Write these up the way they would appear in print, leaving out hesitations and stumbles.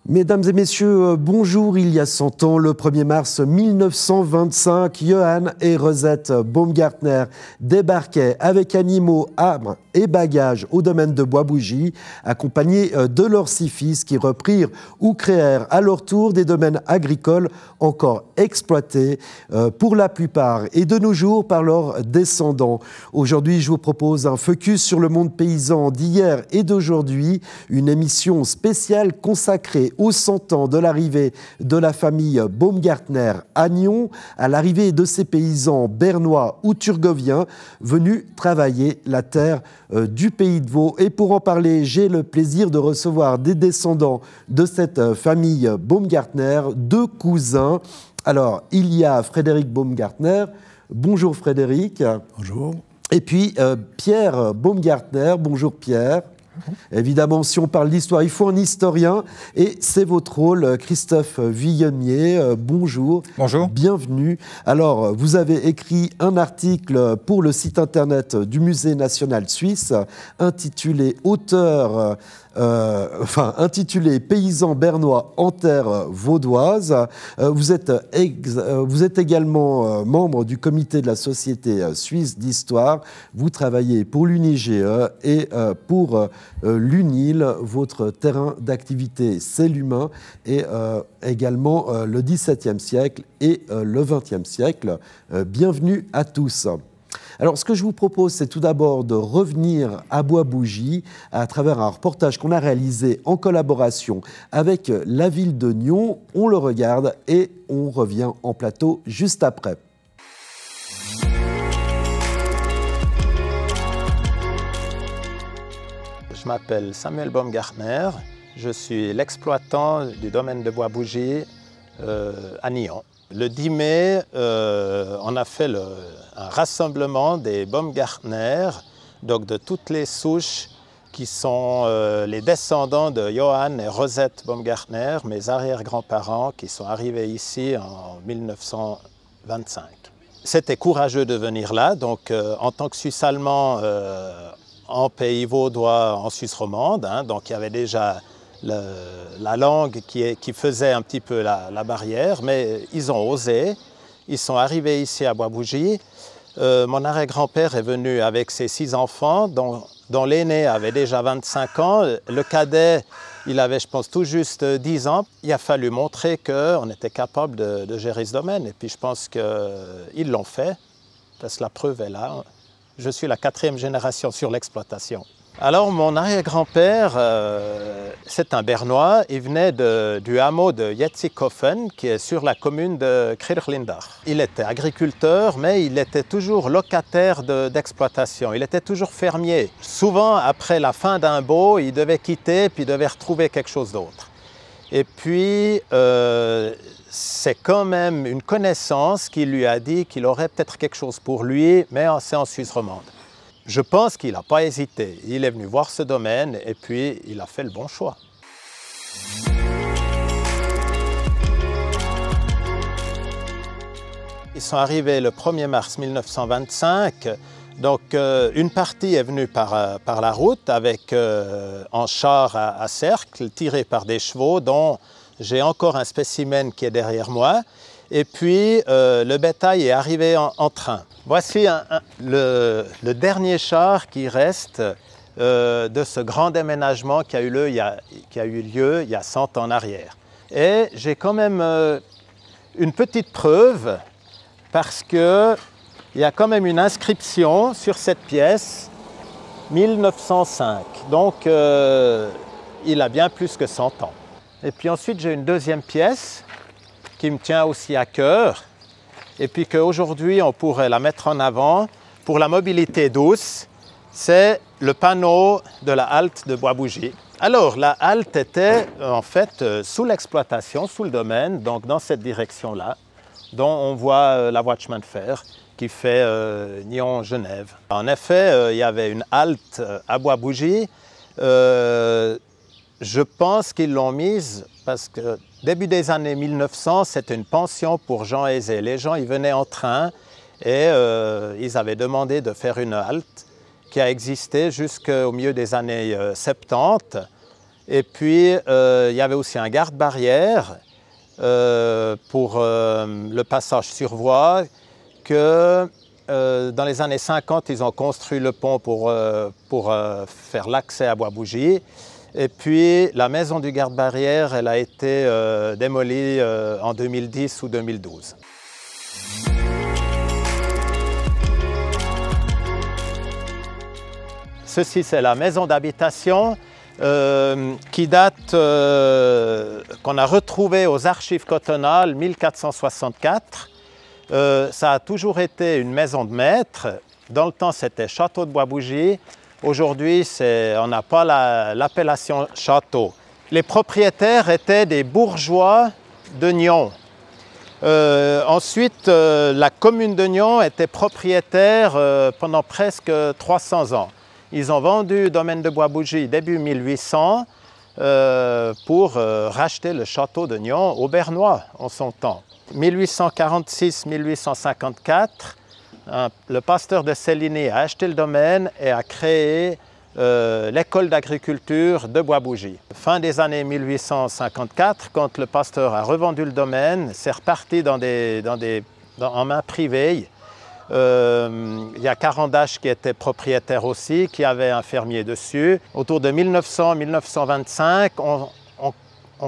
Mesdames et messieurs, bonjour. Il y a 100 ans, le 1er mars 1925, Johann et Rosette Baumgartner débarquaient avec animaux, armes et bagages au domaine de Bois-Bougie, accompagnés de leurs 6 fils qui reprirent ou créèrent à leur tour des domaines agricoles encore exploités pour la plupart et de nos jours par leurs descendants. Aujourd'hui, je vous propose un focus sur le monde paysan d'hier et d'aujourd'hui, une émission spéciale consacrée aux 100 ans de l'arrivée de la famille Baumgartner à Nyon, à l'arrivée de ces paysans bernois ou turgoviens venus travailler la terre du Pays de Vaud. Et pour en parler, j'ai le plaisir de recevoir des descendants de cette famille Baumgartner, 2 cousins. Alors, il y a Frédéric Baumgartner. Bonjour Frédéric. Bonjour. Et puis Pierre Baumgartner. Bonjour Pierre. Évidemment, si on parle d'histoire, il faut un historien. Et c'est votre rôle, Christophe Villonnier. Bonjour. Bonjour. Bienvenue. Alors, vous avez écrit un article pour le site internet du Musée national suisse, intitulé intitulé Paysans bernois en terre vaudoise. Vous êtes également membre du comité de la Société suisse d'histoire. Vous travaillez pour l'UNIGE et pour l'UNIL. Votre terrain d'activité, c'est l'humain, et également le XVIIe siècle et le XXe siècle. Bienvenue à tous. Alors, ce que je vous propose, c'est tout d'abord de revenir à Bois-Bougie à travers un reportage qu'on a réalisé en collaboration avec la ville de Nyon. On le regarde et on revient en plateau juste après. Je m'appelle Samuel Baumgartner, je suis l'exploitant du domaine de Bois-Bougie à Nyon. Le 10 mai, on a fait un rassemblement des Baumgartner, donc de toutes les souches qui sont les descendants de Johann et Rosette Baumgartner, mes arrière-grands-parents qui sont arrivés ici en 1925. C'était courageux de venir là, donc en tant que Suisse allemand en pays vaudois, en Suisse romande, donc il y avait déjà la langue qui faisait un petit peu la barrière, mais ils ont osé, ils sont arrivés ici à Bois-Bougie. Mon arrière-grand-père est venu avec ses 6 enfants, dont l'aîné avait déjà 25 ans, le cadet, il avait, je pense, tout juste 10 ans. Il a fallu montrer qu'on était capable de gérer ce domaine, et puis je pense qu'ils l'ont fait, parce que la preuve est là. Je suis la 4e génération sur l'exploitation. Alors, mon arrière-grand-père, c'est un Bernois. Il venait du hameau de Jetzikofen, qui est sur la commune de Kirchlindach. Il était agriculteur, mais il était toujours locataire d'exploitation. Il était toujours fermier. Souvent, après la fin d'un baux, il devait quitter, puis il devait retrouver quelque chose d'autre. Et puis, c'est quand même une connaissance qui lui a dit qu'il aurait peut-être quelque chose pour lui, mais c'est en Suisse romande. Je pense qu'il n'a pas hésité. Il est venu voir ce domaine et puis il a fait le bon choix. Ils sont arrivés le 1er mars 1925. Donc une partie est venue par la route avec en char à cercle tiré par des chevaux dont j'ai encore un spécimen qui est derrière moi. Et puis le bétail est arrivé en train. Voici le dernier char qui reste de ce grand déménagement qui a eu lieu il y a 100 ans en arrière. Et j'ai quand même une petite preuve parce qu'il y a quand même une inscription sur cette pièce, 1905. Donc il a bien plus que 100 ans. Et puis ensuite j'ai une deuxième pièce qui me tient aussi à cœur, et puis qu'aujourd'hui on pourrait la mettre en avant pour la mobilité douce, c'est le panneau de la halte de Bois-Bougie. Alors la halte était en fait sous l'exploitation, sous le domaine, donc dans cette direction-là, dont on voit la voie de chemin de fer qui fait Nyon-Genève. En effet, il y avait une halte à Bois-Bougie. Je pense qu'ils l'ont mise parce que début des années 1900, c'était une pension pour gens aisés. Les gens, ils venaient en train et ils avaient demandé de faire une halte qui a existé jusqu'au milieu des années 70. Et puis, il y avait aussi un garde-barrière pour le passage sur voie que dans les années 50, ils ont construit le pont pour faire l'accès à Bois-Bougie. Et puis, la maison du garde-barrière, elle a été démolie en 2010 ou 2012. Ceci, c'est la maison d'habitation qui date, qu'on a retrouvée aux archives cotonales 1464. Ça a toujours été une maison de maître. Dans le temps, c'était château de Bois-Bougie. Aujourd'hui, on n'a pas l'appellation château. Les propriétaires étaient des bourgeois de Nyon. Ensuite, la commune de Nyon était propriétaire pendant presque 300 ans. Ils ont vendu le domaine de Bois-Bougie début 1800 pour racheter le château de Nyon aux Bernois en son temps. 1846-1854, le pasteur de Céligny a acheté le domaine et a créé l'école d'agriculture de Bois-Bougie. Fin des années 1854, quand le pasteur a revendu le domaine, c'est reparti en main privée. Il y a Carandache qui était propriétaire aussi, qui avait un fermier dessus. Autour de 1900-1925, on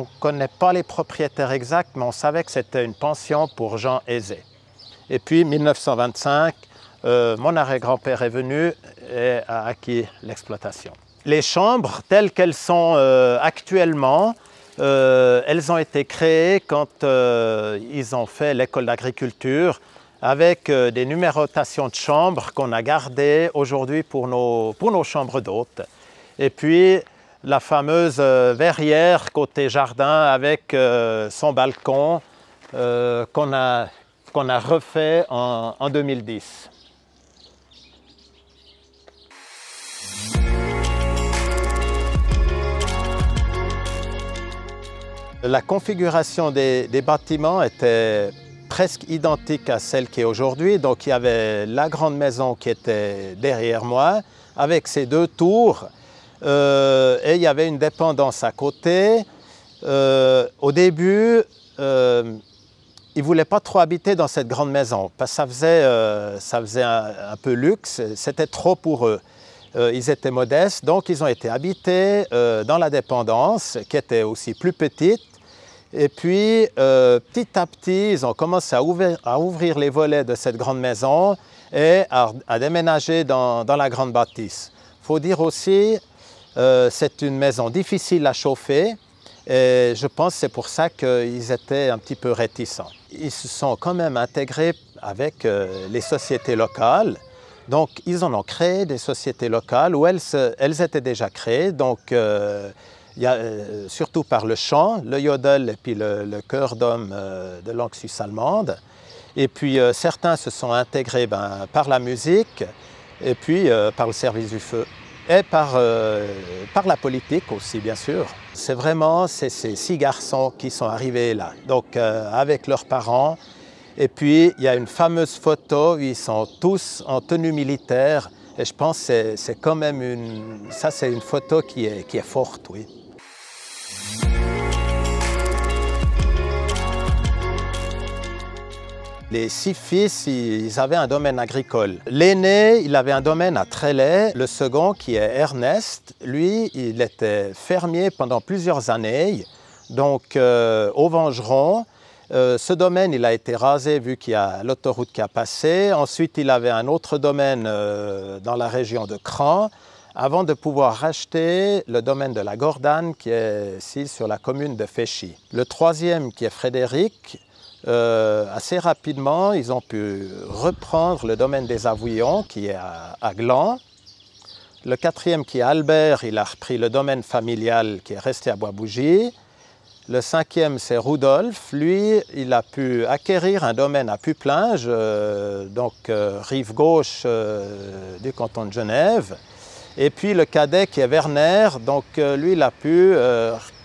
ne connaît pas les propriétaires exacts, mais on savait que c'était une pension pour gens aisés. Et puis, 1925, mon arrière-grand-père est venu et a acquis l'exploitation. Les chambres, telles qu'elles sont actuellement, elles ont été créées quand ils ont fait l'école d'agriculture avec des numérotations de chambres qu'on a gardées aujourd'hui pour nos chambres d'hôtes. Et puis, la fameuse verrière côté jardin avec son balcon qu'on a refait en 2010. La configuration des bâtiments était presque identique à celle qui est aujourd'hui. Donc il y avait la grande maison qui était derrière moi avec ses deux tours et il y avait une dépendance à côté. Au début, ils ne voulaient pas trop habiter dans cette grande maison parce que ça faisait un peu luxe, c'était trop pour eux. Ils étaient modestes, donc ils ont été habités dans la dépendance qui était aussi plus petite. Et puis, petit à petit, ils ont commencé à ouvrir les volets de cette grande maison et à déménager dans la grande bâtisse. Il faut dire aussi, c'est une maison difficile à chauffer et je pense que c'est pour ça qu'ils étaient un petit peu réticents. Ils se sont quand même intégrés avec les sociétés locales. Donc, ils en ont créé des sociétés locales où elles étaient déjà créées. Donc, surtout par le chant, le yodel et puis le chœur d'hommes de langue suisse-allemande. Et puis certains se sont intégrés par la musique et puis par le service du feu et par la politique aussi, bien sûr. C'est vraiment ces 6 garçons qui sont arrivés là, donc avec leurs parents. Et puis il y a une fameuse photo où ils sont tous en tenue militaire. Et je pense que c'est quand même une photo qui est forte, oui. Les 6 fils, ils avaient un domaine agricole. L'aîné, il avait un domaine à Trélay. Le second, qui est Ernest, lui, il était fermier pendant plusieurs années, donc au Vengeron. Ce domaine, il a été rasé vu qu'il y a l'autoroute qui a passé. Ensuite, il avait un autre domaine dans la région de Cran, avant de pouvoir racheter le domaine de la Gordane, qui est ici sur la commune de Féchy. Le troisième, qui est Frédéric, assez rapidement, ils ont pu reprendre le domaine des Avouillons, qui est à Gland. Le quatrième, qui est Albert, il a repris le domaine familial qui est resté à Bois-Bougie. Le cinquième, c'est Rudolf. Lui, il a pu acquérir un domaine à Puplinge, donc rive gauche du canton de Genève. Et puis le cadet, qui est Werner, donc lui, il a pu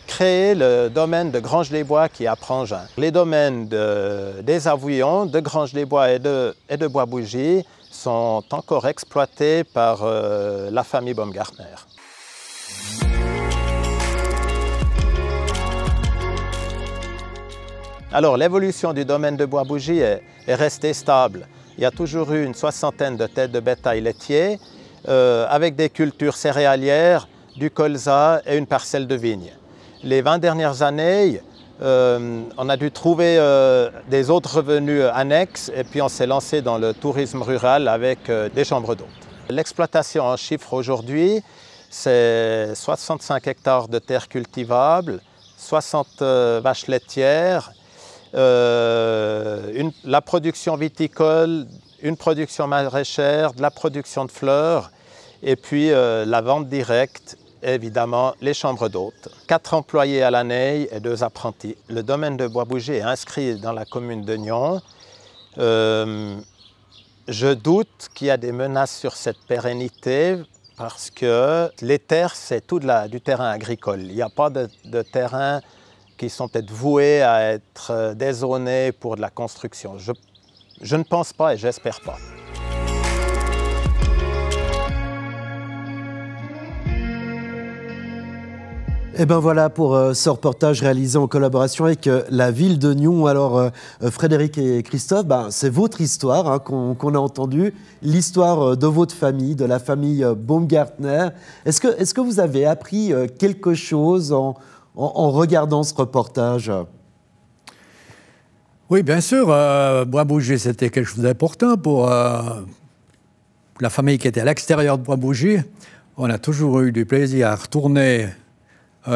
créer le domaine de Grange-les-Bois qui est à Prangin. Les domaines des Avouillons, de Grange-les-Bois et de Bois-Bougie sont encore exploités par la famille Baumgartner. Alors l'évolution du domaine de Bois-Bougie est restée stable. Il y a toujours eu une soixantaine de têtes de bétail laitier avec des cultures céréalières, du colza et une parcelle de vigne. Les 20 dernières années, on a dû trouver des autres revenus annexes et puis on s'est lancé dans le tourisme rural avec des chambres d'hôtes. L'exploitation en chiffres aujourd'hui, c'est 65 hectares de terres cultivables, 60 vaches laitières, la production viticole, une production maraîchère, de la production de fleurs et puis la vente directe, évidemment les chambres d'hôtes. 4 employés à l'année et 2 apprentis. Le domaine de Bois-Bougie est inscrit dans la commune de Nyon. Je doute qu'il y a des menaces sur cette pérennité parce que les terres, c'est tout du terrain agricole. Il n'y a pas de terrains qui sont peut-être voués à être dézonés pour de la construction. Je ne pense pas et j'espère pas. Et bien voilà pour ce reportage réalisé en collaboration avec la ville de Nyon. Alors Frédéric et Christophe, c'est votre histoire hein, qu'on a entendue, l'histoire de votre famille, de la famille Baumgartner. Est-ce que vous avez appris quelque chose en regardant ce reportage? Oui, bien sûr. Bois-Bougie, c'était quelque chose d'important pour la famille qui était à l'extérieur de Bois-Bougie. On a toujours eu du plaisir à retourner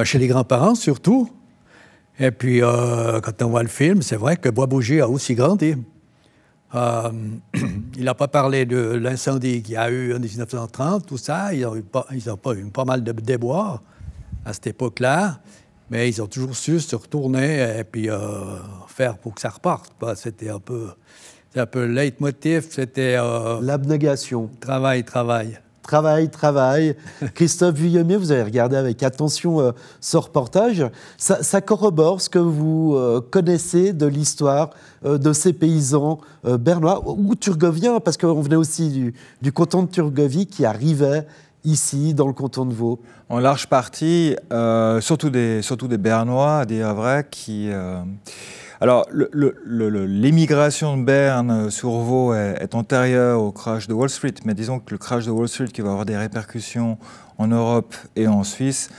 chez les grands-parents, surtout. Et puis, quand on voit le film, c'est vrai que Bois-Bougie a aussi grandi. Il n'a pas parlé de l'incendie qu'il y a eu en 1930, tout ça. Ils ont eu pas mal de déboires à cette époque-là. Mais ils ont toujours su se retourner et puis faire pour que ça reparte. C'était un peu le leitmotiv, c'était... l'abnégation. Travail. Travail. Christophe Vuillemier, vous avez regardé avec attention ce reportage. Ça corrobore ce que vous connaissez de l'histoire de ces paysans bernois ou turgoviens, parce qu'on venait aussi du canton de Turgovie qui arrivait ici, dans le canton de Vaud. En large partie, surtout des Bernois, des Havrais qui... Alors, l'émigration de Berne sur Vaud est antérieure au crash de Wall Street, mais disons que le crash de Wall Street, qui va avoir des répercussions en Europe et en Suisse,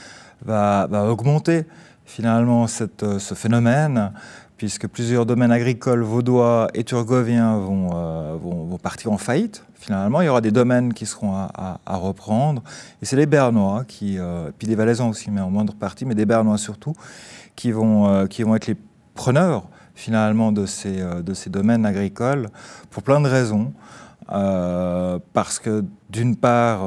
va augmenter finalement ce phénomène, puisque plusieurs domaines agricoles vaudois et turgoviens vont partir en faillite. Finalement, il y aura des domaines qui seront à reprendre. Et c'est les Bernois, puis des Valaisans aussi, mais en moindre partie, mais des Bernois surtout, qui vont être les preneurs finalement de ces domaines agricoles pour plein de raisons. Parce que d'une part,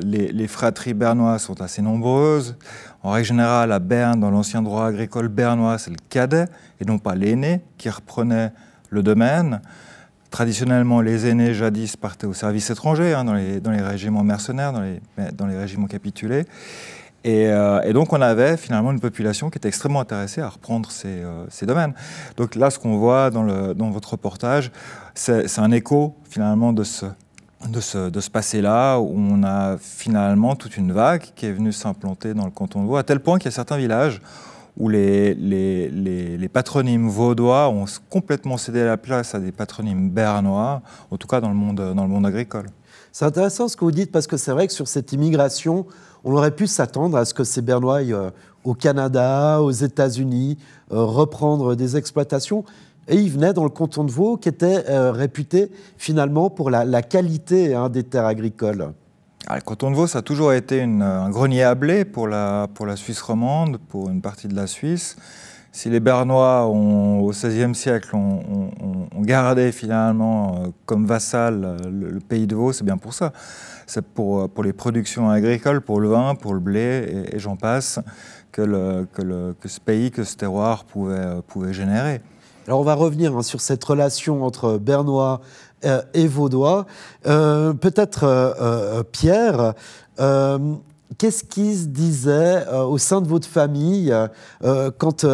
les fratries bernoises sont assez nombreuses. En règle générale, à Berne, dans l'ancien droit agricole bernois, c'est le cadet et non pas l'aîné qui reprenait le domaine. Traditionnellement, les aînés jadis partaient au service étranger, hein, dans les régiments mercenaires, dans les régiments capitulés. Et donc, on avait finalement une population qui était extrêmement intéressée à reprendre ces domaines. Donc là, ce qu'on voit dans votre reportage, c'est un écho finalement de ce passé-là, où on a finalement toute une vague qui est venue s'implanter dans le canton de Vaud, à tel point qu'il y a certains villages où les patronymes vaudois ont complètement cédé la place à des patronymes bernois, en tout cas dans le monde agricole. C'est intéressant ce que vous dites, parce que c'est vrai que sur cette immigration, on aurait pu s'attendre à ce que ces Bernois aillent au Canada, aux États-Unis, reprendre des exploitations. Et ils venaient dans le canton de Vaud, qui était réputé finalement pour la qualité des terres agricoles. Alors, le canton de Vaud, ça a toujours été un grenier à blé pour la Suisse romande, pour une partie de la Suisse. Si les Bernois, au XVIe siècle, ont gardé finalement comme vassal le pays de Vaud, c'est bien pour ça. C'est pour les productions agricoles, pour le vin, pour le blé, et j'en passe, que ce pays, que ce terroir pouvait générer. Alors on va revenir sur cette relation entre Bernois et Vaudois. Peut-être Pierre, qu'est-ce qui se disait au sein de votre famille quand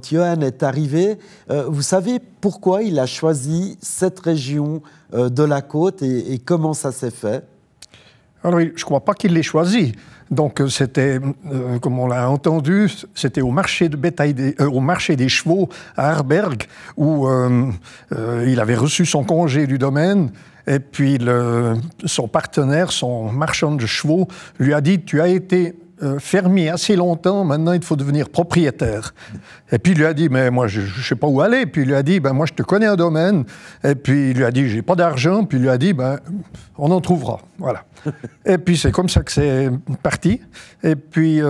Johan est arrivé? Vous savez pourquoi il a choisi cette région de la côte et comment ça s'est fait? Alors, je ne crois pas qu'il l'ait choisi. Donc c'était, comme on l'a entendu, c'était au marché de bétail, au marché des chevaux à Arberg, où il avait reçu son congé du domaine. Et puis son partenaire, son marchand de chevaux, lui a dit « Tu as été fermier assez longtemps, maintenant il faut devenir propriétaire. » Et puis il lui a dit « Mais moi je ne sais pas où aller. » Puis il lui a dit « Moi je te connais un domaine. » Et puis il lui a dit « J'ai pas d'argent. » Puis il lui a dit « On en trouvera. » Voilà. Et puis c'est comme ça que c'est parti. Et puis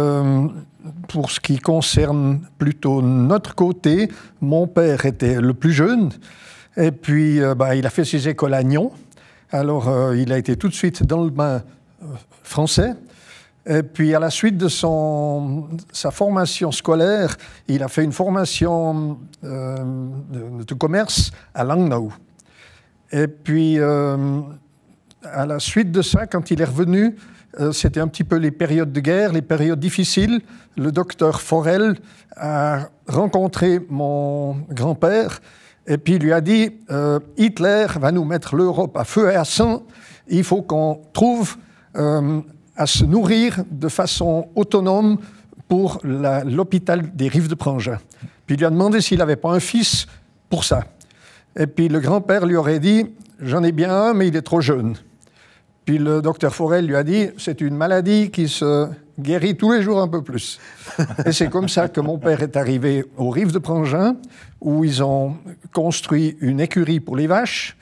pour ce qui concerne plutôt notre côté, mon père était le plus jeune. Et puis il a fait ses écoles à Nyon. Alors, il a été tout de suite dans le bain français. Et puis, à la suite de sa formation scolaire, il a fait une formation de commerce à Langnau. Et puis, à la suite de ça, quand il est revenu, c'était un petit peu les périodes de guerre, les périodes difficiles. Le docteur Forel a rencontré mon grand-père. Et puis il lui a dit Hitler va nous mettre l'Europe à feu et à sang. Il faut qu'on trouve à se nourrir de façon autonome pour l'hôpital des Rives de Prangin. Puis il lui a demandé s'il n'avait pas un fils pour ça. Et puis le grand-père lui aurait dit j'en ai bien un, mais il est trop jeune. Puis le docteur Forel lui a dit c'est une maladie qui se guérit tous les jours un peu plus. Et c'est comme ça que mon père est arrivé aux Rives de Prangin, où ils ont construit une écurie pour les vaches.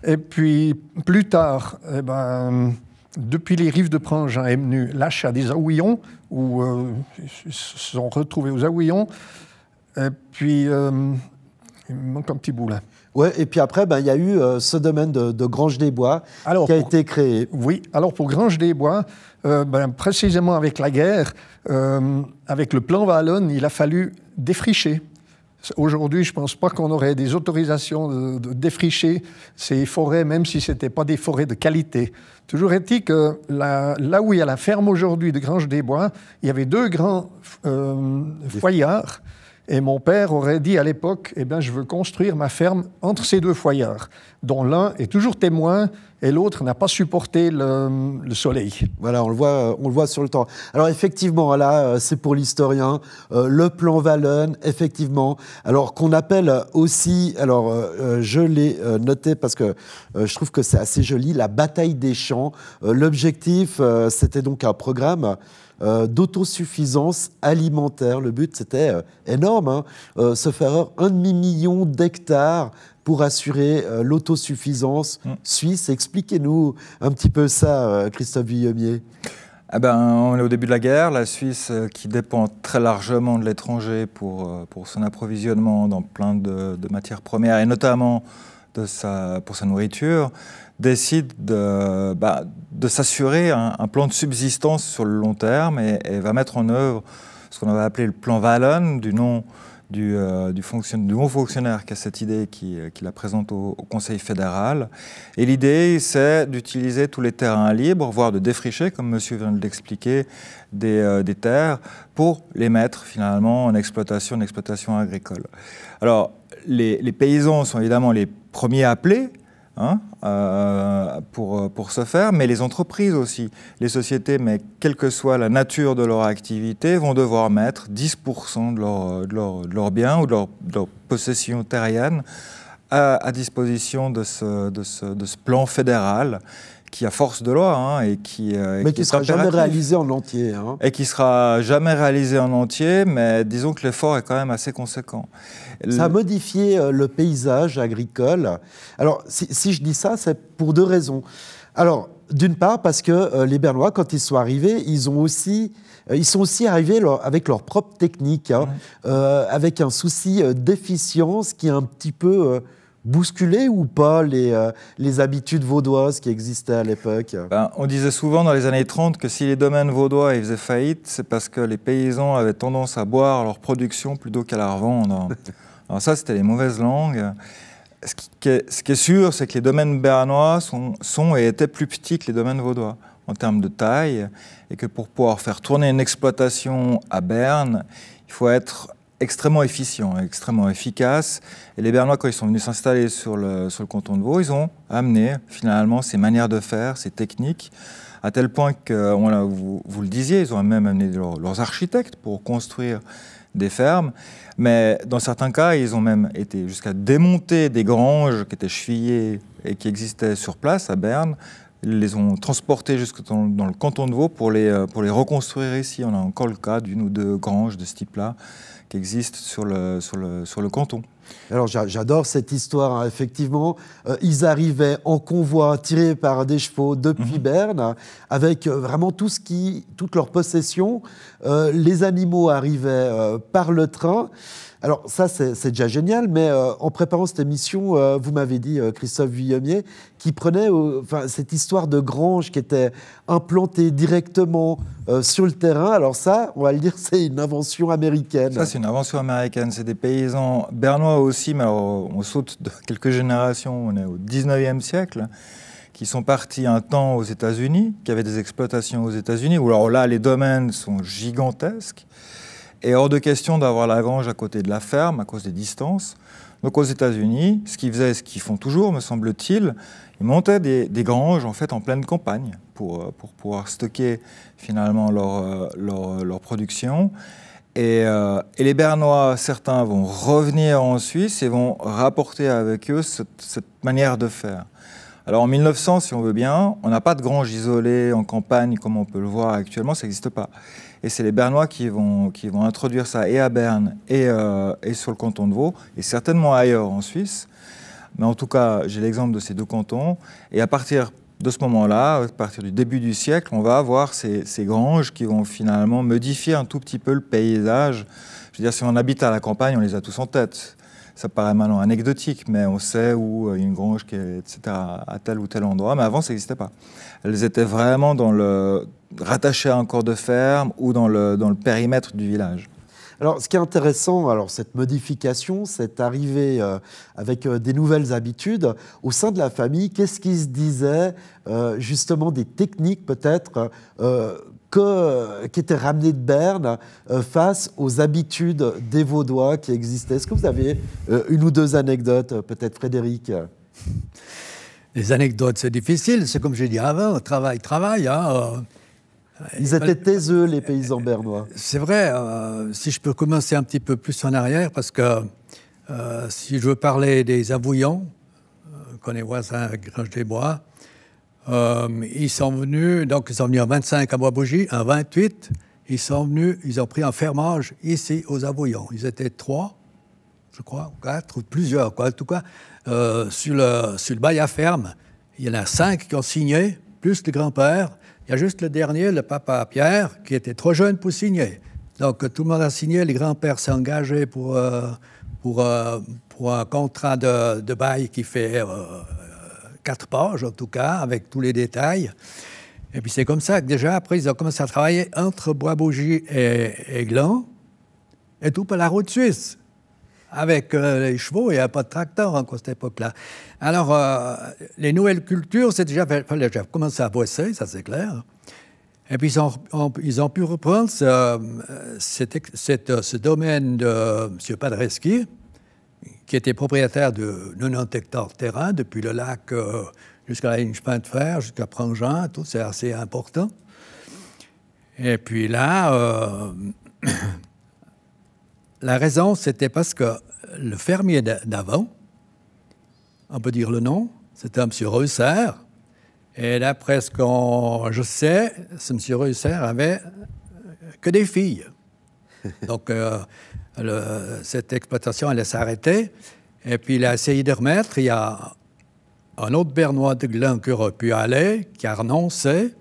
Et puis, plus tard, depuis les Rives de Prangin est venu l'achat des Aouillons, où ils se sont retrouvés aux Aouillons. Et puis, il me manque un petit bout là. Ouais, et puis après, il y a eu ce domaine de Granges-des-Bois qui a été créé. Oui, alors pour Granges-des-Bois, précisément avec la guerre, avec le plan Wallon, il a fallu défricher. Aujourd'hui, je ne pense pas qu'on aurait des autorisations de défricher ces forêts, même si ce n'étaient pas des forêts de qualité. Toujours est-il que là où il y a la ferme aujourd'hui de Granges-des-Bois, il y avait 2 grands foyards. Et mon père aurait dit à l'époque, je veux construire ma ferme entre ces 2 foyards, dont l'un est toujours témoin et l'autre n'a pas supporté le soleil. Voilà, on le voit sur le temps. Alors effectivement, là, c'est pour l'historien, le plan Wallon, effectivement, alors qu'on appelle aussi, alors je l'ai noté parce que je trouve que c'est assez joli, la bataille des champs. L'objectif, c'était donc un programme d'autosuffisance alimentaire. Le but, c'était énorme, se faire un demi-million d'hectares pour assurer l'autosuffisance suisse. Expliquez-nous un petit peu ça, Christophe Vuillemier. On est au début de la guerre. La Suisse, qui dépend très largement de l'étranger pour son approvisionnement dans plein de matières premières, et notamment pour sa nourriture, décide de s'assurer un plan de subsistance sur le long terme et va mettre en œuvre ce qu'on avait appelé le plan Wallon, du nom du haut fonctionnaire qui a cette idée, qui la présente au Conseil fédéral. Et l'idée, c'est d'utiliser tous les terrains libres, voire de défricher, comme monsieur vient de l'expliquer, des terres pour les mettre finalement en exploitation agricole. Alors, les paysans sont évidemment les premiers appelés pour ce faire, mais les entreprises aussi, les sociétés, mais quelle que soit la nature de leur activité, vont devoir mettre 10% de leurs biens ou de leur possession terrienne à disposition de ce plan fédéral qui a force de loi mais qui ne sera jamais réalisé en entier. Et qui ne sera jamais réalisé en entier, mais disons que l'effort est quand même assez conséquent. Ça a modifié le paysage agricole. Alors, si je dis ça, c'est pour 2 raisons. Alors, d'une part, parce que les Bernois, quand ils sont arrivés, ils sont aussi arrivés avec leur propre technique, avec un souci d'efficience qui est un petit peu bousculé ou pas les habitudes vaudoises qui existaient à l'époque? On disait souvent dans les années 30 que si les domaines vaudois ils faisaient faillite, c'est parce que les paysans avaient tendance à boire leur production plutôt qu'à la revendre. Alors ça, c'était les mauvaises langues. Ce qui est sûr, c'est que les domaines bernois sont et étaient plus petits que les domaines vaudois en termes de taille, et que pour pouvoir faire tourner une exploitation à Berne, il faut être extrêmement efficient, extrêmement efficace. Et les Bernois, quand ils sont venus s'installer sur le canton de Vaud, ils ont amené finalement ces manières de faire, ces techniques, à tel point que, vous le disiez, ils ont même amené leurs architectes pour construire des fermes. Mais dans certains cas, ils ont même été jusqu'à démonter des granges qui étaient chevillées et qui existaient sur place à Berne. Ils les ont transportés jusque dans le canton de Vaud pour les reconstruire ici. On a encore le cas d'une ou deux granges de ce type-là qui existent sur le canton. Alors j'adore cette histoire, hein. Effectivement, ils arrivaient en convoi tirés par des chevaux depuis Berne, avec vraiment toutes leurs possessions. Les animaux arrivaient par le train. Alors ça, c'est déjà génial, mais en préparant cette émission, vous m'avez dit, Christophe Vuillemier, qui prenait cette histoire de grange qui était implantée directement sur le terrain. Alors ça, on va le dire, c'est une invention américaine. Ça, c'est une invention américaine. C'est des paysans bernois aussi, mais alors, on saute de quelques générations, on est au 19e siècle, qui sont partis un temps aux États-Unis, qui avaient des exploitations aux États-Unis, où alors là, les domaines sont gigantesques. Et hors de question d'avoir la grange à côté de la ferme à cause des distances. Donc aux États-Unis, ce qu'ils faisaient, ce qu'ils font toujours, me semble-t-il, ils montaient des granges en fait en pleine campagne pour pouvoir stocker finalement leur production. Et les Bernois, certains vont revenir en Suisse et vont rapporter avec eux cette manière de faire. Alors en 1900, si on veut bien, on n'a pas de grange isolée en campagne comme on peut le voir actuellement, ça n'existe pas. Et c'est les Bernois qui vont introduire ça et à Berne et sur le canton de Vaud, et certainement ailleurs en Suisse. Mais en tout cas, j'ai l'exemple de ces deux cantons. Et à partir de ce moment-là, à partir du début du siècle, on va avoir ces granges qui vont finalement modifier un tout petit peu le paysage. Je veux dire, si on habite à la campagne, on les a tous en tête. Ça paraît maintenant anecdotique, mais on sait où il y a une grange qui est, etc., à tel ou tel endroit. Mais avant, ça n'existait pas. Elles étaient vraiment rattachées à un corps de ferme ou dans le périmètre du village. Alors, ce qui est intéressant, cette modification, cette arrivée avec des nouvelles habitudes au sein de la famille, qu'est-ce qui se disait justement des techniques peut-être qui étaient ramenées de Berne face aux habitudes des Vaudois qui existaient. Est-ce que vous avez une ou deux anecdotes, peut-être Frédéric? Les anecdotes, c'est difficile. C'est comme j'ai dit avant, travail. Hein, Ils étaient taiseux, les paysans bernois. C'est vrai. Si je peux commencer un petit peu plus en arrière, parce que si je veux parler des Avouillons, qu'on est voisins avec Grange-des-Bois, ils sont venus en 25 à Bois-Bougie, en 28, ils sont venus, ils ont pris un fermage ici aux Avouillons. Ils étaient 3, je crois, 4 ou plusieurs, quoi. En tout cas, sur le bail à ferme, il y en a 5 qui ont signé, plus le grand-père. Il y a juste le dernier, le papa Pierre, qui était trop jeune pour signer. Donc tout le monde a signé, les grands-pères s'est engagé pour un contrat de bail qui fait 4 pages, en tout cas, avec tous les détails. Et puis c'est comme ça que déjà, après, ils ont commencé à travailler entre Bois-Bougie et Gland, et tout par la route suisse. Avec les chevaux, il n'y a pas de tracteur à cette époque-là. Alors, les nouvelles cultures, c'est déjà commencé à bosser, ça c'est clair. Et puis, ils ont pu reprendre ce domaine de M. Padreski, qui était propriétaire de 90 hectares de terrain, depuis le lac jusqu'à la ligne chemin de fer, jusqu'à Prangin, tout, c'est assez important. Et puis là, la raison, c'était parce que le fermier d'avant, on peut dire le nom, c'était un M. Reusser. Et d'après ce que je sais, ce M. Reusser avait que des filles. Donc, cette exploitation allait s'arrêter. Et puis, il a essayé de remettre. Il y a un autre Bernois de Gland qui aurait pu aller, qui a renoncé.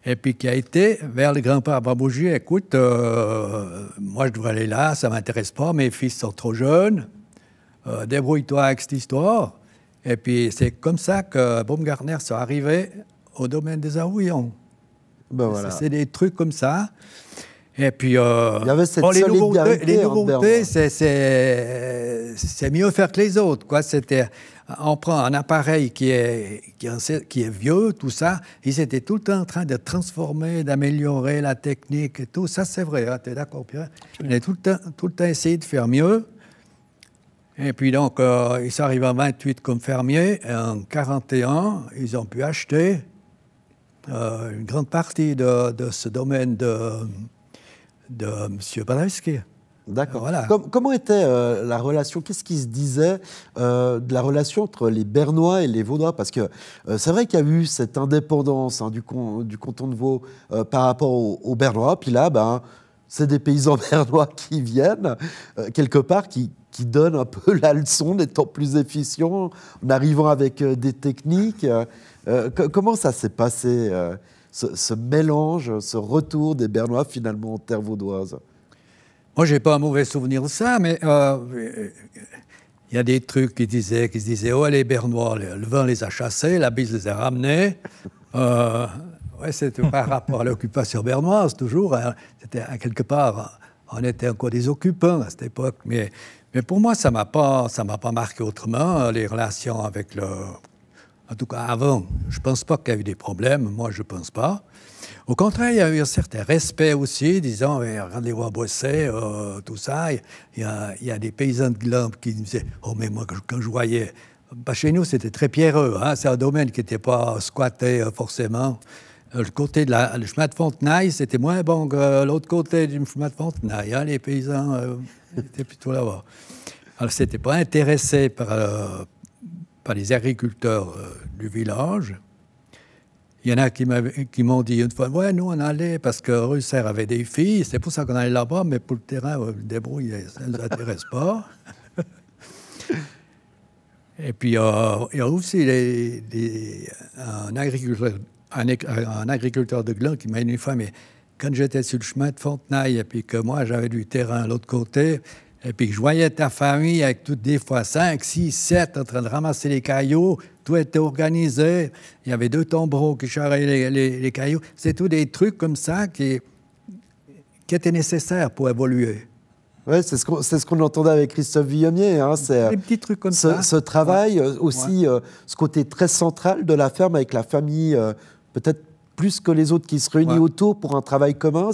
Et puis qui a été vers le grand-père Bois-Bougie. Écoute, moi je devrais aller là, ça ne m'intéresse pas, mes fils sont trop jeunes, débrouille-toi avec cette histoire. Et puis c'est comme ça que Baumgartner sont arrivés au domaine des Avouillons. Ben voilà. C'est des trucs comme ça. Et puis, il y avait cette solidarité. Les nouveautés, c'est mieux faire que les autres, quoi. On prend un appareil qui est vieux, tout ça. Ils étaient tout le temps en train de transformer, d'améliorer la technique et tout. Ça, c'est vrai, hein, tu es d'accord, Pierre? Ils ont tout le temps essayé de faire mieux. Et puis donc, ils sont arrivés en 28 comme fermiers. Et en 41, ils ont pu acheter une grande partie de ce domaine de M. Paderewski. D'accord. Voilà. Comment était la relation, qu'est-ce qui se disait de la relation entre les Bernois et les Vaudois? Parce que c'est vrai qu'il y a eu cette indépendance du canton de Vaud par rapport aux Bernois. Puis là, c'est des paysans bernois qui viennent, quelque part, qui donnent un peu la leçon d'étant plus efficients, en arrivant avec des techniques. Comment ça s'est passé, ce mélange, ce retour des Bernois finalement en terre vaudoise? Moi, j'ai pas un mauvais souvenir de ça, mais il y a des trucs qui se disaient, oh, les Bernois, le vent les a chassés, la bise les a ramenés. Ouais, c'était par rapport à l'occupation bernoise, toujours. Hein. C'était, à quelque part, on était encore des occupants à cette époque. Mais pour moi, ça m'a pas marqué autrement, les relations avec en tout cas, avant. Je pense pas qu'il y a eu des problèmes. Moi, je pense pas. Au contraire, il y a eu un certain respect aussi, disant, regardez-vous bosser, tout ça. Il y a des paysans de Gland qui disaient, oh, mais moi, quand je voyais... chez nous, c'était très pierreux. Hein, c'est un domaine qui n'était pas squatté forcément. Le côté le chemin de Fontenailles, c'était moins bon que l'autre côté du chemin de Fontenailles. Hein, les paysans étaient plutôt là-bas. Alors, ils n'étaient pas intéressés par les agriculteurs du village. Il y en a qui m'ont dit une fois, ouais, nous, on allait parce que Russer avait des filles, c'est pour ça qu'on allait là-bas, mais pour le terrain, le débrouille, ça ne nous intéresse pas. Et puis, il y a aussi un agriculteur de Gland qui m'a dit une fois, mais quand j'étais sur le chemin de Fontenailles, et puis que moi, j'avais du terrain à l'autre côté, et puis que je voyais ta famille avec toutes des fois 5, 6, 7 en train de ramasser les cailloux, tout était organisé, il y avait 2 tombereaux qui charraient les cailloux. C'est tous des trucs comme ça qui étaient nécessaires pour évoluer. Oui, c'est ce qu'on entendait avec Christophe Villonnier. Hein, c'est des petits trucs comme ça. Ce travail, aussi, ce côté très central de la ferme avec la famille, peut-être plus que les autres qui se réunissent autour pour un travail commun.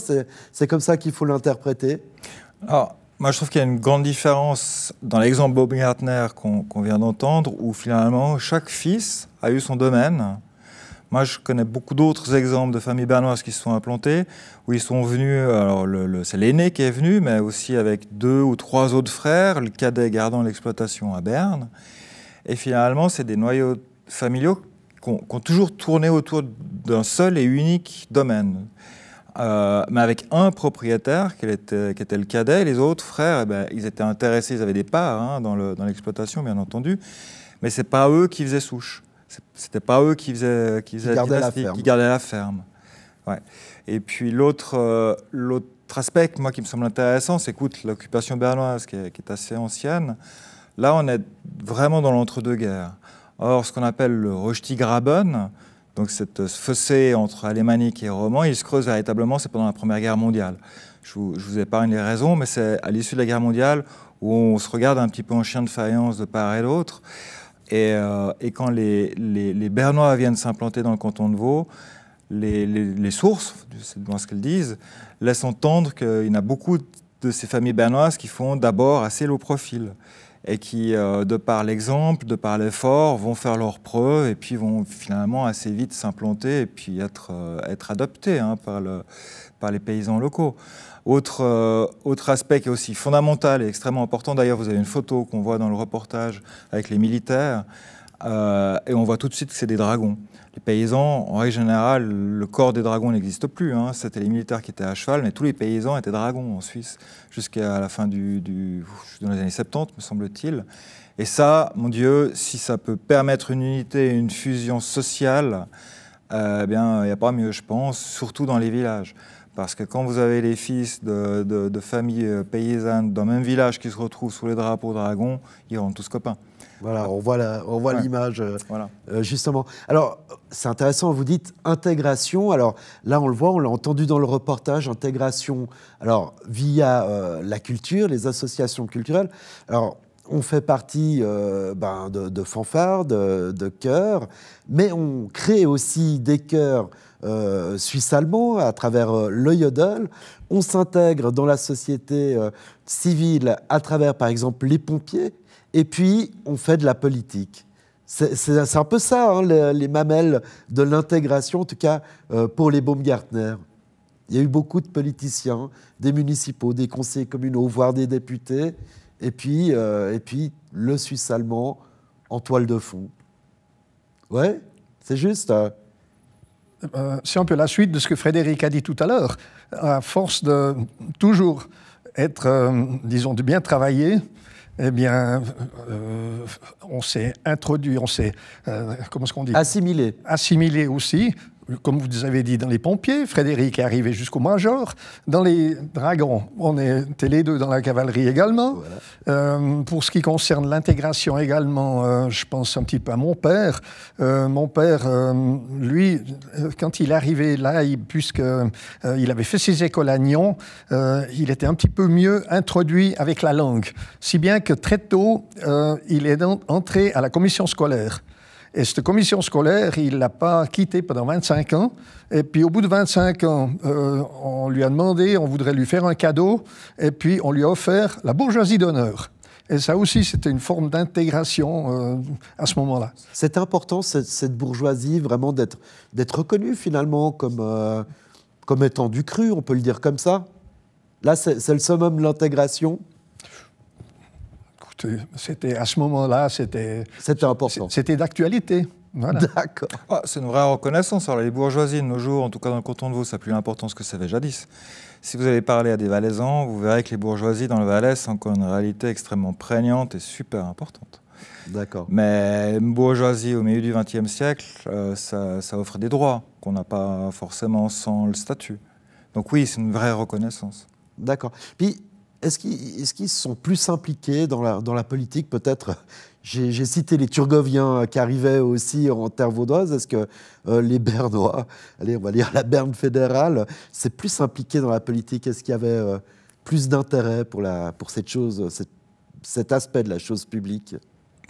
C'est comme ça qu'il faut l'interpréter. Alors, moi, je trouve qu'il y a une grande différence dans l'exemple Baumgartner qu'on vient d'entendre, où finalement, chaque fils a eu son domaine. Moi, je connais beaucoup d'autres exemples de familles bernoises qui se sont implantées, où ils sont venus, alors c'est l'aîné qui est venu, mais aussi avec 2 ou 3 autres frères, le cadet gardant l'exploitation à Berne. Et finalement, c'est des noyaux familiaux qui ont toujours tourné autour d'un seul et unique domaine. Mais avec un propriétaire qui était le cadet, les autres frères, ils étaient intéressés, ils avaient des parts dans l'exploitation, bien entendu, mais ce n'est pas eux qui faisaient souche. C'était pas eux qui gardaient la ferme. Ouais. Et puis l'autre aspect, moi, qui me semble intéressant, c'est que l'occupation bernoise, qui est assez ancienne, là, on est vraiment dans l'entre-deux-guerres. Or, ce qu'on appelle le Rösti-Graben, donc ce fossé entre alémanique et roman, il se creuse véritablement, c'est pendant la Première Guerre mondiale. Je vous épargne les raisons, mais c'est à l'issue de la guerre mondiale où on se regarde un petit peu en chien de faïence de part et d'autre. Et quand les Bernois viennent s'implanter dans le canton de Vaud, les sources, c'est dans ce qu'elles disent, laissent entendre qu'il y en a beaucoup de ces familles bernoises qui font d'abord assez low profil et qui, de par l'exemple, de par l'effort, vont faire leurs preuves et puis vont finalement assez vite s'implanter et puis être adoptés par les paysans locaux. Autre aspect qui est aussi fondamental et extrêmement important, d'ailleurs vous avez une photo qu'on voit dans le reportage avec les militaires, et on voit tout de suite que c'est des dragons. Les paysans, en règle générale, le corps des dragons n'existe plus, hein. C'était les militaires qui étaient à cheval, mais tous les paysans étaient dragons en Suisse, jusqu'à la fin dans les années 70, me semble-t-il. Et ça, mon Dieu, si ça peut permettre une unité, une fusion sociale, bien, il n'y a pas mieux, je pense, surtout dans les villages. Parce que quand vous avez les fils de familles paysannes dans le même village qui se retrouvent sous les drapeaux dragons, ils rendent tous copains. Voilà, on voit l'image, voilà. Justement. Alors, c'est intéressant, vous dites intégration. Alors là, on le voit, on l'a entendu dans le reportage, intégration alors, via la culture, les associations culturelles. Alors, on fait partie de fanfares, de chœurs, mais on crée aussi des chœurs suisse-allemands à travers le Yodel. On s'intègre dans la société civile à travers, par exemple, les pompiers, et puis on fait de la politique. C'est un peu ça, hein, les mamelles de l'intégration, en tout cas pour les Baumgartner. Il y a eu beaucoup de politiciens, des municipaux, des conseillers communaux, voire des députés, et puis le Suisse allemand en toile de fond. Ouais, c'est juste. C'est un peu la suite de ce que Frédéric a dit tout à l'heure. À force de toujours être, disons, de bien travailler, eh bien, on s'est introduit, on s'est, comment est-ce qu'on dit ? Assimilé aussi. Comme vous avez dit, dans les pompiers, Frédéric est arrivé jusqu'au major. Dans les dragons, on était les deux dans la cavalerie également. Voilà. Pour ce qui concerne l'intégration également, je pense un petit peu à mon père. Mon père, lui, quand il est arrivé là, puisqu'il avait fait ses écoles à Nyon, il était un petit peu mieux introduit avec la langue. Si bien que très tôt, il est entré à la commission scolaire. Et cette commission scolaire, il ne l'a pas quittée pendant 25 ans. Et puis, au bout de 25 ans, on lui a demandé, on voudrait lui faire un cadeau, et puis on lui a offert la bourgeoisie d'honneur. Et ça aussi, c'était une forme d'intégration à ce moment-là. C'est important, cette bourgeoisie, vraiment d'être reconnue finalement comme étant du cru, on peut le dire comme ça. Là, c'est le summum de l'intégration. C'était à ce moment-là, c'était important. C'était d'actualité. Voilà. D'accord. Ah, c'est une vraie reconnaissance. Alors, les bourgeoisies de nos jours, en tout cas dans le canton de Vaud, ça n'a plus l'importance que ça avait jadis. Si vous allez parler à des Valaisans, vous verrez que les bourgeoisies dans le Valais sont encore une réalité extrêmement prégnante et super importante. D'accord. Mais une bourgeoisie au milieu du XXe siècle, ça offre des droits qu'on n'a pas forcément sans le statut. Donc oui, c'est une vraie reconnaissance. D'accord. Puis, est-ce qu'ils sont plus impliqués dans la politique, peut-être? J'ai cité les Turgoviens qui arrivaient aussi en terre vaudoise. Est-ce que les Bernois, allez, on va dire la Berne fédérale, c'est plus impliqué dans la politique? Est-ce qu'il y avait plus d'intérêt pour cette chose, cet aspect de la chose publique?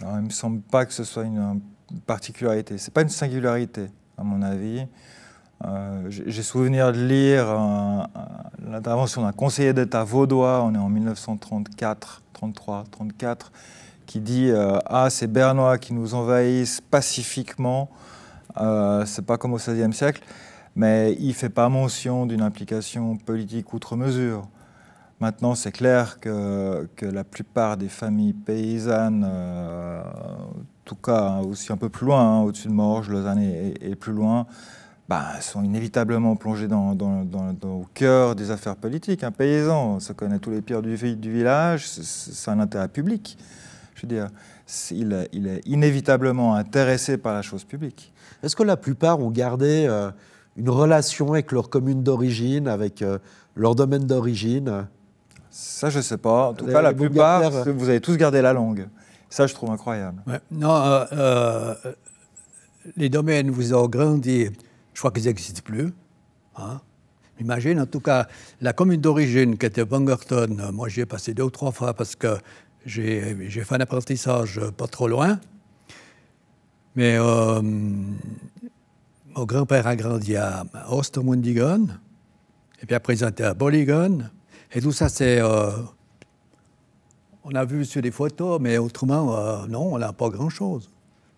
Alors, il ne me semble pas que ce soit une particularité. Ce n'est pas une singularité, à mon avis. J'ai souvenir de lire l'intervention d'un conseiller d'État vaudois, on est en 1934, 33, 34, qui dit ces Bernois qui nous envahissent pacifiquement, c'est pas comme au XVIe siècle, mais il ne fait pas mention d'une implication politique outre mesure. Maintenant, c'est clair que la plupart des familles paysannes, en tout cas aussi un peu plus loin, au-dessus de Morges, Lausanne et plus loin, sont inévitablement plongés au cœur des affaires politiques. Un paysan, ça connaît tous les pierres du village, c'est un intérêt public. Je veux dire, il est inévitablement intéressé par la chose publique. Est-ce que la plupart ont gardé une relation avec leur commune d'origine, avec leur domaine d'origine? Ça, je ne sais pas. En tout cas, la plupart, vous avez tous gardé la langue. Ça, je trouve incroyable. Ouais. Non, les domaines vous ont grandi. Je crois qu'ils n'existent plus. Hein? Imagine, en tout cas, la commune d'origine qui était Baumgarten, moi j'y ai passé 2 ou 3 fois parce que j'ai fait un apprentissage pas trop loin. Mais mon grand-père a grandi à Ostermundigen, et puis après ils ont été à Bolligen. Et tout ça, c'est... on a vu sur des photos, mais autrement, non, on n'a pas grand-chose.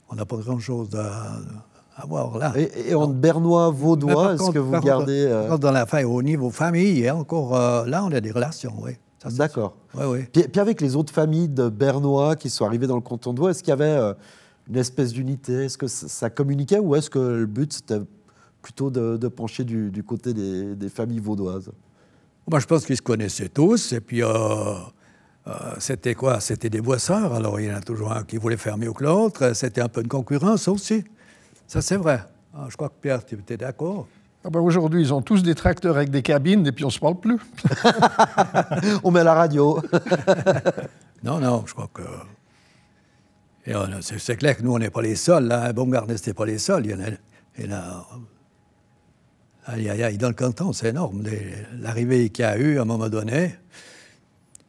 On n'a pas grand-chose à voir là. Et en bernois, vaudois, est-ce que vous gardez... Au niveau famille, encore là, on a des relations, oui. D'accord. Oui. Puis avec les autres familles de bernois qui sont arrivées dans le canton de Vaud, est-ce qu'il y avait une espèce d'unité? Est-ce que ça communiquait ou est-ce que le but, c'était plutôt de pencher du côté des familles vaudoises? Moi, je pense qu'ils se connaissaient tous, et puis c'était quoi? C'était des voisins, alors il y en a toujours un qui voulait faire mieux que l'autre, c'était un peu une concurrence aussi. Ça, c'est vrai. Je crois que Pierre, tu étais d'accord. Aujourd'hui, ils ont tous des tracteurs avec des cabines, et puis on ne se parle plus. On met la radio. Non, je crois que... C'est clair que nous, on n'est pas les seuls. Là. Baumgartner, ce n'était pas les seuls. Il y en a... Aïe, dans le canton, c'est énorme. L'arrivée qu'il y a eu à un moment donné.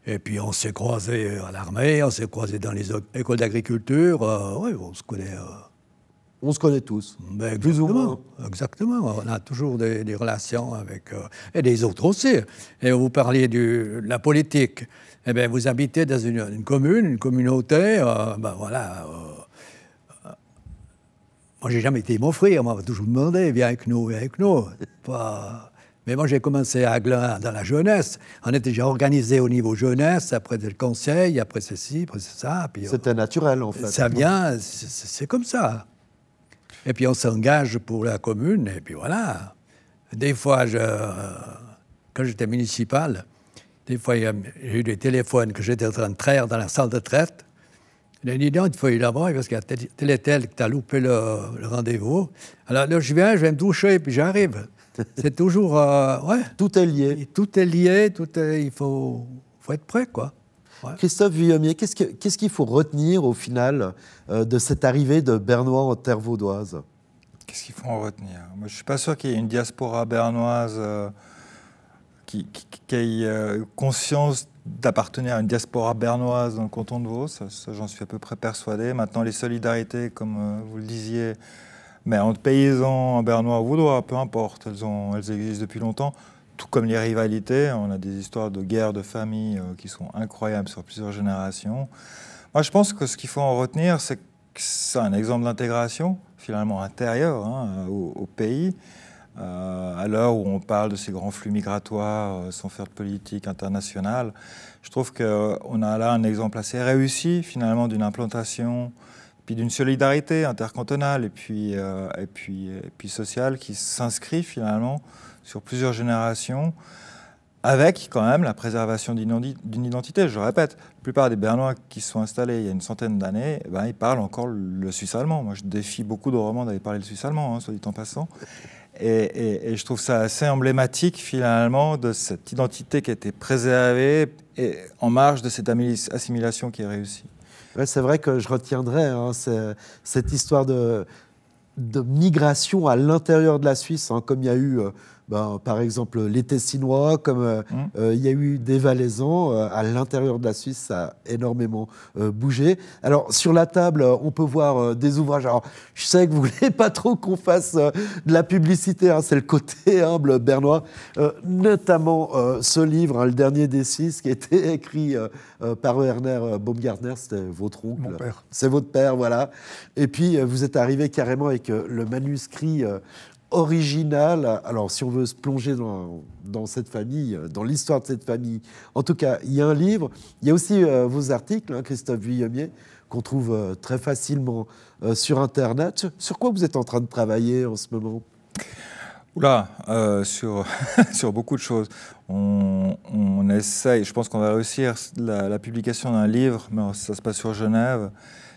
Et puis on s'est croisés à l'armée, on s'est croisés dans les écoles d'agriculture. Oui, on se connaît. On se connaît tous, Ben, plus ou moins. Exactement. On a toujours des relations avec... et des autres aussi. Et vous parliez de la politique. Eh bien, vous habitez dans une commune, une communauté. Ben voilà. Moi, j'ai jamais été mon frère. On m'a toujours demandé, viens avec nous, viens avec nous. Pas... Mais moi, j'ai commencé à Glun dans la jeunesse. On était déjà organisé au niveau jeunesse, après le conseil, après ceci, après ça. C'était naturel, en fait. Ça vient, c'est comme ça. Et puis on s'engage pour la commune, et puis voilà. Des fois, quand j'étais municipal, des fois, j'ai eu des téléphones que j'étais en train de traire dans la salle de traite. Il a dit, non, il faut y là-bas, parce qu'il y a tel et tel que tu as loupé le rendez-vous. Alors là, je vais me doucher, puis j'arrive. C'est toujours... ouais. Tout est lié. Tout est lié, il faut être prêt, quoi. Ouais. Christophe Vuillaumier, qu'est-ce qu'il faut retenir au final de cette arrivée de Bernois en terre vaudoise? Qu'est-ce qu'il faut en retenir? Moi, je ne suis pas sûr qu'il y ait une diaspora bernoise qui ait conscience d'appartenir à une diaspora bernoise dans le canton de Vaud. Ça, j'en suis à peu près persuadé. Maintenant, les solidarités, comme vous le disiez, mais entre paysans, bernois, vaudois, peu importe, elles existent depuis longtemps. Tout comme les rivalités, on a des histoires de guerre de famille qui sont incroyables sur plusieurs générations. Moi, je pense que ce qu'il faut en retenir, c'est que c'est un exemple d'intégration, finalement intérieure, au pays. À l'heure où on parle de ces grands flux migratoires sans faire de politique internationale, je trouve qu'on a là un exemple assez réussi, finalement, d'une implantation, puis d'une solidarité intercantonale et puis sociale qui s'inscrit, finalement, sur plusieurs générations, avec quand même la préservation d'une identité. Je répète, la plupart des Bernois qui se sont installés il y a une centaine d'années, ils parlent encore le suisse-allemand. Moi, je défie beaucoup de Romands d'aller parler le suisse-allemand, soit dit en passant. Et je trouve ça assez emblématique, finalement, de cette identité qui a été préservée et en marge de cette assimilation qui est réussie. Ouais, c'est vrai que je retiendrai cette histoire de migration à l'intérieur de la Suisse, comme il y a eu... par exemple, les Tessinois, comme il y a eu des Valaisans, à l'intérieur de la Suisse, ça a énormément bougé. Alors, sur la table, on peut voir des ouvrages. Alors, je sais que vous ne voulez pas trop qu'on fasse de la publicité, c'est le côté humble bernois, notamment ce livre, Le Dernier des Six, qui a été écrit par Werner Baumgartner, c'était votre oncle. Mon père. C'est votre père, voilà. Et puis, vous êtes arrivé carrément avec le manuscrit original. Alors, si on veut se plonger dans cette famille, dans l'histoire de cette famille, en tout cas, il y a un livre. Il y a aussi vos articles, Christophe Vuillaumier, qu'on trouve très facilement sur Internet. Sur quoi vous êtes en train de travailler en ce moment? Oula, sur beaucoup de choses. On essaye, je pense qu'on va réussir la publication d'un livre, mais ça se passe sur Genève.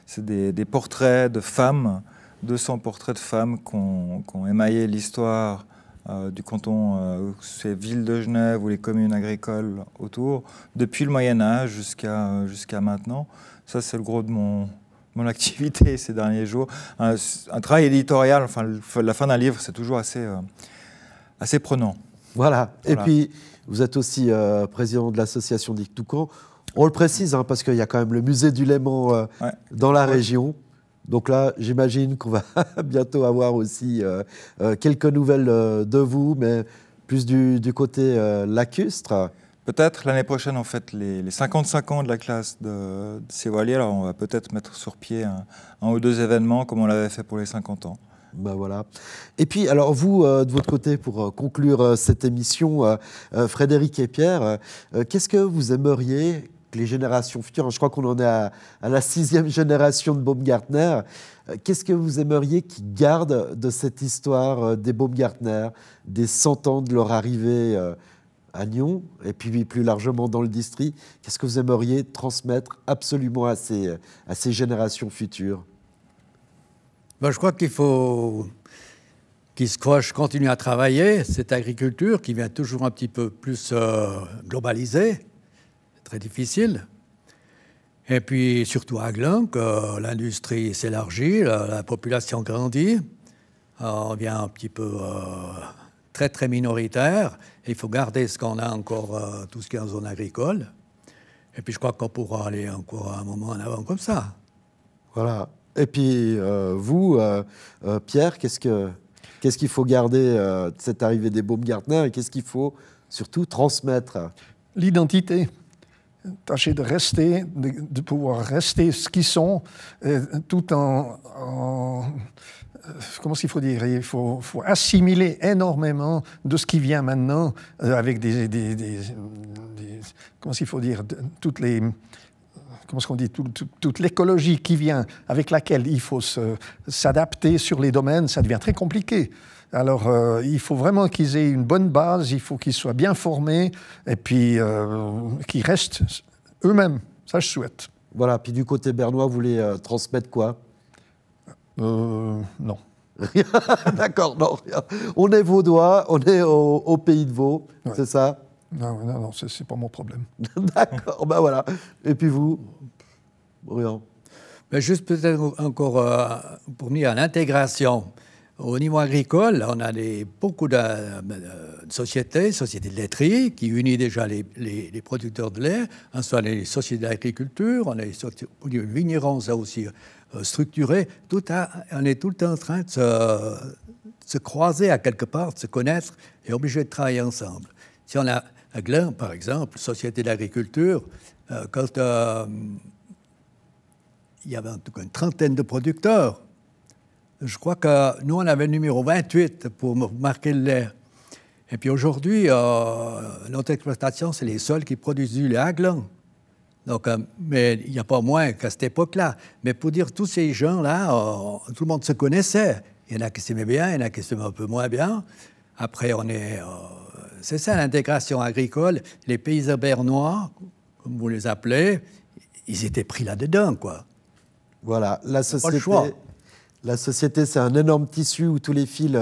C'est des portraits de femmes, 200 portraits de femmes qui ont émaillé l'histoire du canton, ces villes de Genève ou les communes agricoles autour, depuis le Moyen-Âge jusqu'à maintenant. Ça, c'est le gros de mon activité ces derniers jours. Un travail éditorial, enfin, la fin d'un livre, c'est toujours assez prenant. Voilà. Et puis, vous êtes aussi président de l'association d'Ictoucan. On le précise, parce qu'il y a quand même le musée du Léman dans la région. Donc là, j'imagine qu'on va bientôt avoir aussi quelques nouvelles de vous, mais plus du côté lacustre. Peut-être l'année prochaine, en fait, les 55 ans de la classe de Sévalier. Alors, on va peut-être mettre sur pied un ou deux événements comme on l'avait fait pour les 50 ans. Ben voilà. Et puis, alors vous, de votre côté, pour conclure cette émission, Frédéric et Pierre, qu'est-ce que vous aimeriez que les générations futures, je crois qu'on en est à la 6e génération de Baumgartner, qu'est-ce que vous aimeriez qu'ils gardent de cette histoire des Baumgartner, des 100 ans de leur arrivée à Nyon, et puis plus largement dans le district? Qu'est-ce que vous aimeriez transmettre absolument à ces générations futures? Ben, je crois qu'il faut qu'ils se continuent à travailler cette agriculture qui vient toujours un petit peu plus globalisée. Très difficile. Et puis, surtout à Glun, que l'industrie s'élargit, la population grandit, on devient un petit peu très minoritaire. Et il faut garder ce qu'on a encore, tout ce qui est en zone agricole. Et puis je crois qu'on pourra aller encore un moment en avant comme ça. Voilà. Et puis vous, Pierre, qu'est-ce qu'il faut garder de cette arrivée des Baumgartner et qu'est-ce qu'il faut surtout transmettre? L'identité. Tâcher de rester, de pouvoir rester ce qu'ils sont, tout en comment il faut dire? Il faut assimiler énormément de ce qui vient maintenant, avec comment il faut dire? Toutes les... Comment est-ce qu'on dit, toute l'écologie qui vient, avec laquelle il faut s'adapter sur les domaines, ça devient très compliqué. Alors, il faut vraiment qu'ils aient une bonne base, il faut qu'ils soient bien formés, et puis qu'ils restent eux-mêmes. Ça, je souhaite. Voilà, puis du côté bernois, vous voulez transmettre quoi? Non. D'accord, non. On est vaudois, on est au pays de Vaud, ouais. C'est ça? Non, c'est pas mon problème. D'accord, ben voilà. Et puis vous, Brian? Ben juste peut-être encore pour venir à l'intégration. Au niveau agricole, on a beaucoup de sociétés de laiterie qui unissent déjà les producteurs de lait, soit les sociétés d'agriculture, on a les sociétés de vignerons, ça aussi structuré. On est tout le temps en train de se croiser à quelque part, de se connaître et obligé de travailler ensemble. Si on a à Gland, par exemple, société d'agriculture, quand il y avait en tout cas une trentaine de producteurs, je crois que nous, on avait le numéro 28 pour marquer le lait. Et puis aujourd'hui, notre exploitation, c'est les seuls qui produisent du lait à Gland. Donc, mais il n'y a pas moins qu'à cette époque-là. Mais pour dire, tous ces gens-là, tout le monde se connaissait. Il y en a qui s'aimaient bien, il y en a qui s'aimaient un peu moins bien. Après, c'est ça l'intégration agricole. Les paysans bernois, comme vous les appelez, ils étaient pris là-dedans, quoi. Voilà, la société, c'est un énorme tissu où tous les fils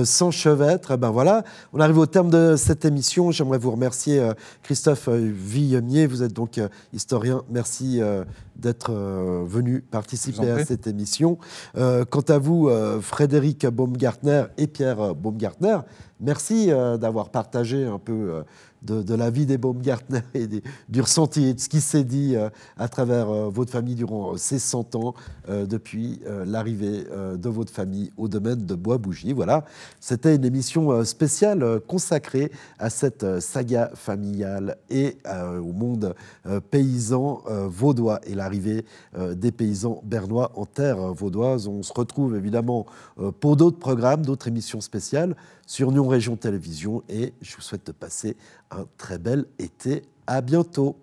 s'enchevêtrent. Ben voilà, on arrive au terme de cette émission. J'aimerais vous remercier, Christophe Villemier. Vous êtes donc historien. Merci d'être venu participer à cette émission. Quant à vous, Frédéric Baumgartner et Pierre Baumgartner, merci d'avoir partagé un peu de la vie des Baumgartner et du ressenti et de ce qui s'est dit à travers votre famille durant ces 100 ans depuis l'arrivée de votre famille au domaine de Bois-Bougie. Voilà, c'était une émission spéciale consacrée à cette saga familiale et au monde paysan vaudois et l'arrivée des paysans bernois en terre vaudoise. On se retrouve évidemment pour d'autres programmes, d'autres émissions spéciales sur Nyon Région Télévision et je vous souhaite de passer un très bel été. À bientôt.